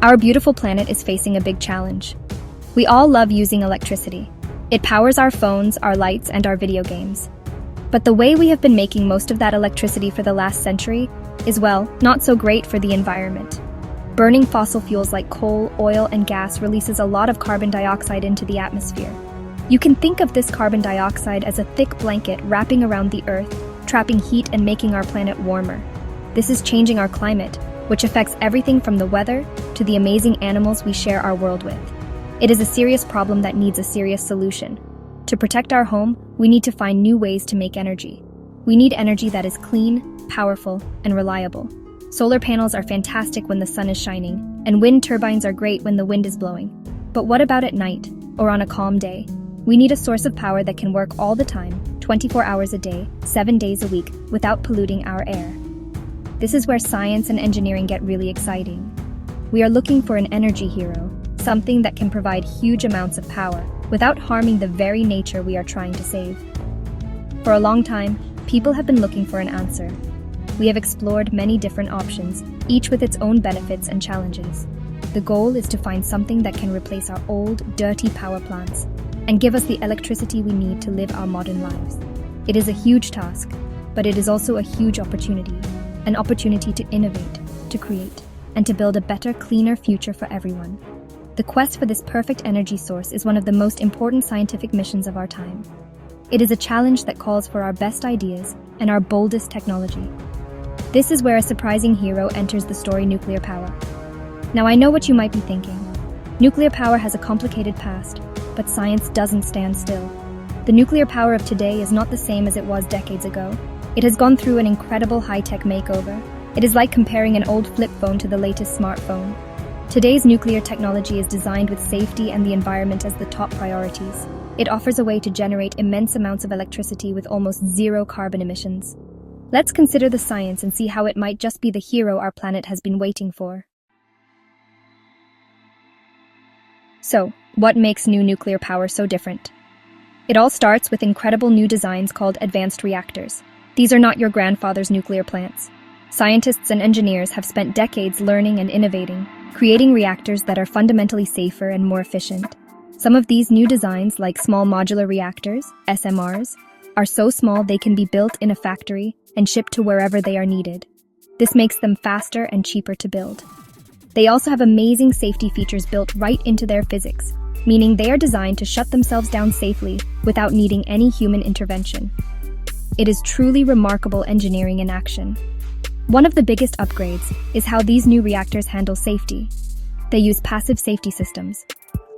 Our beautiful planet is facing a big challenge. We all love using electricity. It powers our phones, our lights, and our video games. But the way we have been making most of that electricity for the last century is, well, not so great for the environment. Burning fossil fuels like coal, oil, and gas releases a lot of carbon dioxide into the atmosphere. You can think of this carbon dioxide as a thick blanket wrapping around the Earth, trapping heat and making our planet warmer. This is changing our climate, which affects everything from the weather to the amazing animals we share our world with. It is a serious problem that needs a serious solution. To protect our home, we need to find new ways to make energy. We need energy that is clean, powerful, and reliable. Solar panels are fantastic when the sun is shining, and wind turbines are great when the wind is blowing. But what about at night, or on a calm day? We need a source of power that can work all the time, 24 hours a day, 7 days a week, without polluting our air. This is where science and engineering get really exciting. We are looking for an energy hero, something that can provide huge amounts of power without harming the very nature we are trying to save. For a long time, people have been looking for an answer. We have explored many different options, each with its own benefits and challenges. The goal is to find something that can replace our old, dirty power plants and give us the electricity we need to live our modern lives. It is a huge task, but it is also a huge opportunity, an opportunity to innovate, to create, and to build a better, cleaner future for everyone. The quest for this perfect energy source is one of the most important scientific missions of our time. It is a challenge that calls for our best ideas and our boldest technology. This is where a surprising hero enters the story: nuclear power. Now, I know what you might be thinking. Nuclear power has a complicated past, but science doesn't stand still. The nuclear power of today is not the same as it was decades ago. It has gone through an incredible high-tech makeover. It is like comparing an old flip phone to the latest smartphone. Today's nuclear technology is designed with safety and the environment as the top priorities. It offers a way to generate immense amounts of electricity with almost zero carbon emissions. Let's consider the science and see how it might just be the hero our planet has been waiting for. So, what makes new nuclear power so different? It all starts with incredible new designs called advanced reactors. These are not your grandfather's nuclear plants. Scientists and engineers have spent decades learning and innovating, creating reactors that are fundamentally safer and more efficient. Some of these new designs, like small modular reactors, SMRs, are so small they can be built in a factory and shipped to wherever they are needed. This makes them faster and cheaper to build. They also have amazing safety features built right into their physics, meaning they are designed to shut themselves down safely without needing any human intervention. It is truly remarkable engineering in action. One of the biggest upgrades is how these new reactors handle safety. They use passive safety systems.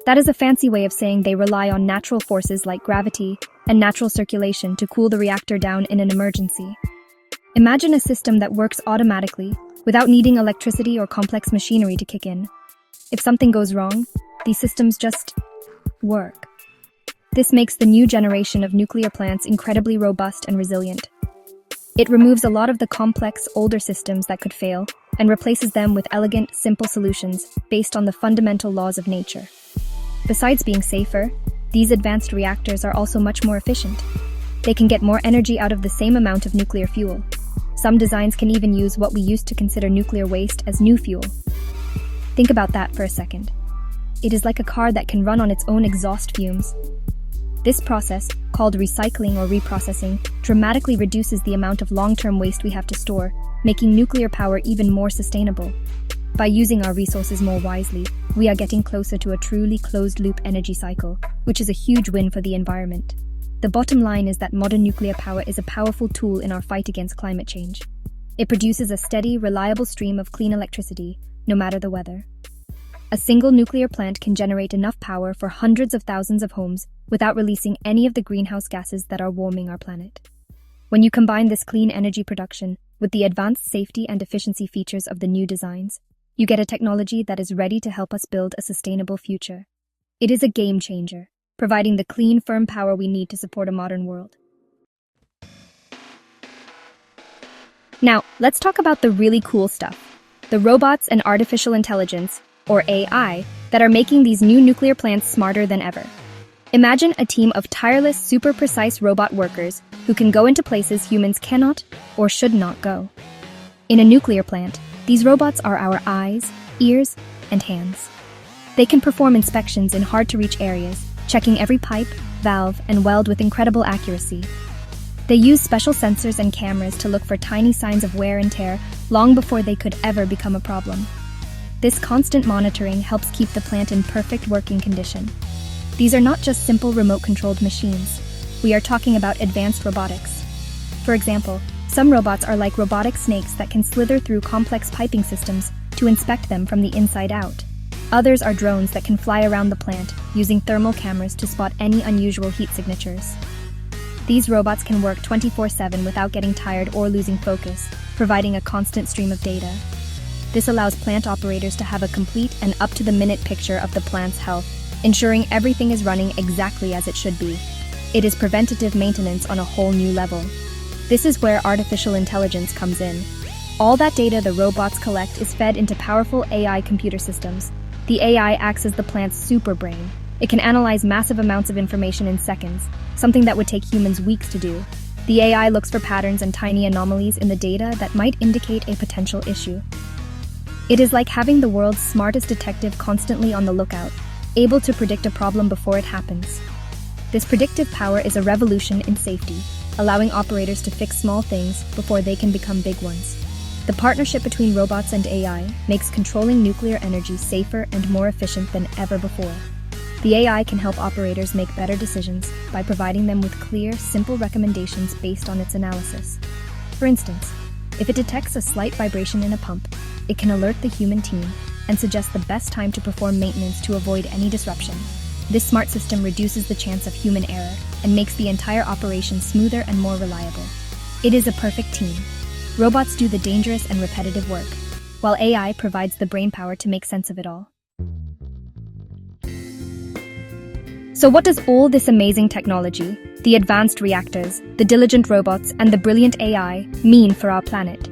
That is a fancy way of saying they rely on natural forces like gravity and natural circulation to cool the reactor down in an emergency. Imagine a system that works automatically without needing electricity or complex machinery to kick in. If something goes wrong, these systems just work. This makes the new generation of nuclear plants incredibly robust and resilient. It removes a lot of the complex, older systems that could fail and replaces them with elegant, simple solutions based on the fundamental laws of nature. Besides being safer, these advanced reactors are also much more efficient. They can get more energy out of the same amount of nuclear fuel. Some designs can even use what we used to consider nuclear waste as new fuel. Think about that for a second. It is like a car that can run on its own exhaust fumes. This process, called recycling or reprocessing, dramatically reduces the amount of long-term waste we have to store, making nuclear power even more sustainable. By using our resources more wisely, we are getting closer to a truly closed-loop energy cycle, which is a huge win for the environment. The bottom line is that modern nuclear power is a powerful tool in our fight against climate change. It produces a steady, reliable stream of clean electricity, no matter the weather. A single nuclear plant can generate enough power for hundreds of thousands of homes without releasing any of the greenhouse gases that are warming our planet. When you combine this clean energy production with the advanced safety and efficiency features of the new designs, you get a technology that is ready to help us build a sustainable future. It is a game changer, providing the clean, firm power we need to support a modern world. Now, let's talk about the really cool stuff. The robots and artificial intelligence, or AI, that are making these new nuclear plants smarter than ever. Imagine a team of tireless, super precise robot workers who can go into places humans cannot or should not go. In a nuclear plant, these robots are our eyes, ears, and hands. They can perform inspections in hard-to-reach areas, checking every pipe, valve, and weld with incredible accuracy. They use special sensors and cameras to look for tiny signs of wear and tear long before they could ever become a problem. This constant monitoring helps keep the plant in perfect working condition. These are not just simple remote-controlled machines. We are talking about advanced robotics. For example, some robots are like robotic snakes that can slither through complex piping systems to inspect them from the inside out. Others are drones that can fly around the plant using thermal cameras to spot any unusual heat signatures. These robots can work 24/7 without getting tired or losing focus, providing a constant stream of data. This allows plant operators to have a complete and up-to-the-minute picture of the plant's health, ensuring everything is running exactly as it should be. It is preventative maintenance on a whole new level. This is where artificial intelligence comes in. All that data the robots collect is fed into powerful AI computer systems. The AI acts as the plant's super brain. It can analyze massive amounts of information in seconds, something that would take humans weeks to do. The AI looks for patterns and tiny anomalies in the data that might indicate a potential issue. It is like having the world's smartest detective constantly on the lookout, able to predict a problem before it happens. This predictive power is a revolution in safety, allowing operators to fix small things before they can become big ones. The partnership between robots and AI makes controlling nuclear energy safer and more efficient than ever before. The AI can help operators make better decisions by providing them with clear, simple recommendations based on its analysis. For instance, if it detects a slight vibration in a pump, it can alert the human team and suggest the best time to perform maintenance to avoid any disruption. This smart system reduces the chance of human error and makes the entire operation smoother and more reliable. It is a perfect team. Robots do the dangerous and repetitive work, while AI provides the brainpower to make sense of it all. So what does all this amazing technology, the advanced reactors, the diligent robots, and the brilliant AI mean for our planet?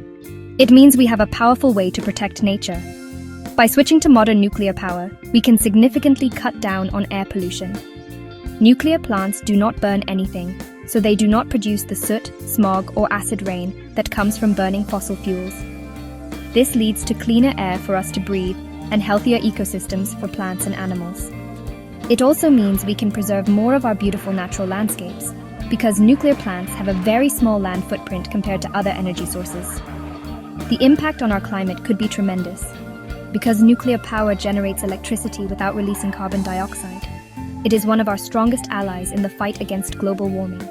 It means we have a powerful way to protect nature. By switching to modern nuclear power, we can significantly cut down on air pollution. Nuclear plants do not burn anything, so they do not produce the soot, smog, or acid rain that comes from burning fossil fuels. This leads to cleaner air for us to breathe and healthier ecosystems for plants and animals. It also means we can preserve more of our beautiful natural landscapes, because nuclear plants have a very small land footprint compared to other energy sources. The impact on our climate could be tremendous, because nuclear power generates electricity without releasing carbon dioxide. It is one of our strongest allies in the fight against global warming.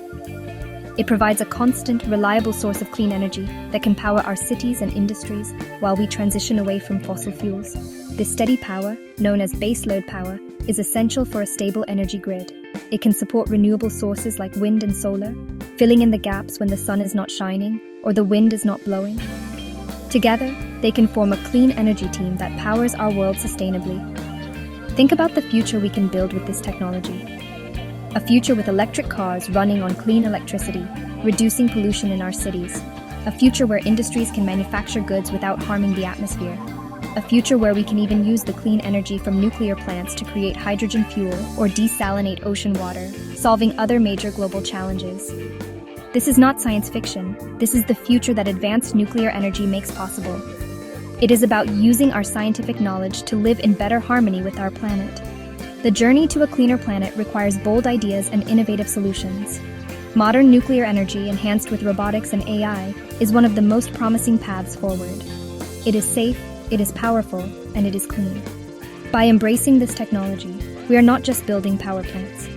It provides a constant, reliable source of clean energy that can power our cities and industries while we transition away from fossil fuels. This steady power, known as baseload power, is essential for a stable energy grid. It can support renewable sources like wind and solar, filling in the gaps when the sun is not shining or the wind is not blowing. Together, they can form a clean energy team that powers our world sustainably. Think about the future we can build with this technology. A future with electric cars running on clean electricity, reducing pollution in our cities. A future where industries can manufacture goods without harming the atmosphere. A future where we can even use the clean energy from nuclear plants to create hydrogen fuel or desalinate ocean water, solving other major global challenges. This is not science fiction. This is the future that advanced nuclear energy makes possible. It is about using our scientific knowledge to live in better harmony with our planet. The journey to a cleaner planet requires bold ideas and innovative solutions. Modern nuclear energy enhanced with robotics and AI is one of the most promising paths forward. It is safe, it is powerful, and it is clean. By embracing this technology, we are not just building power plants.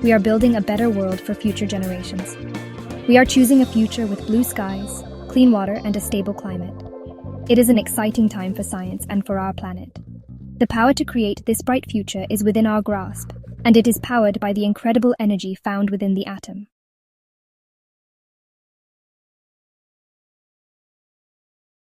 We are building a better world for future generations. We are choosing a future with blue skies, clean water, and a stable climate. It is an exciting time for science and for our planet. The power to create this bright future is within our grasp, and it is powered by the incredible energy found within the atom.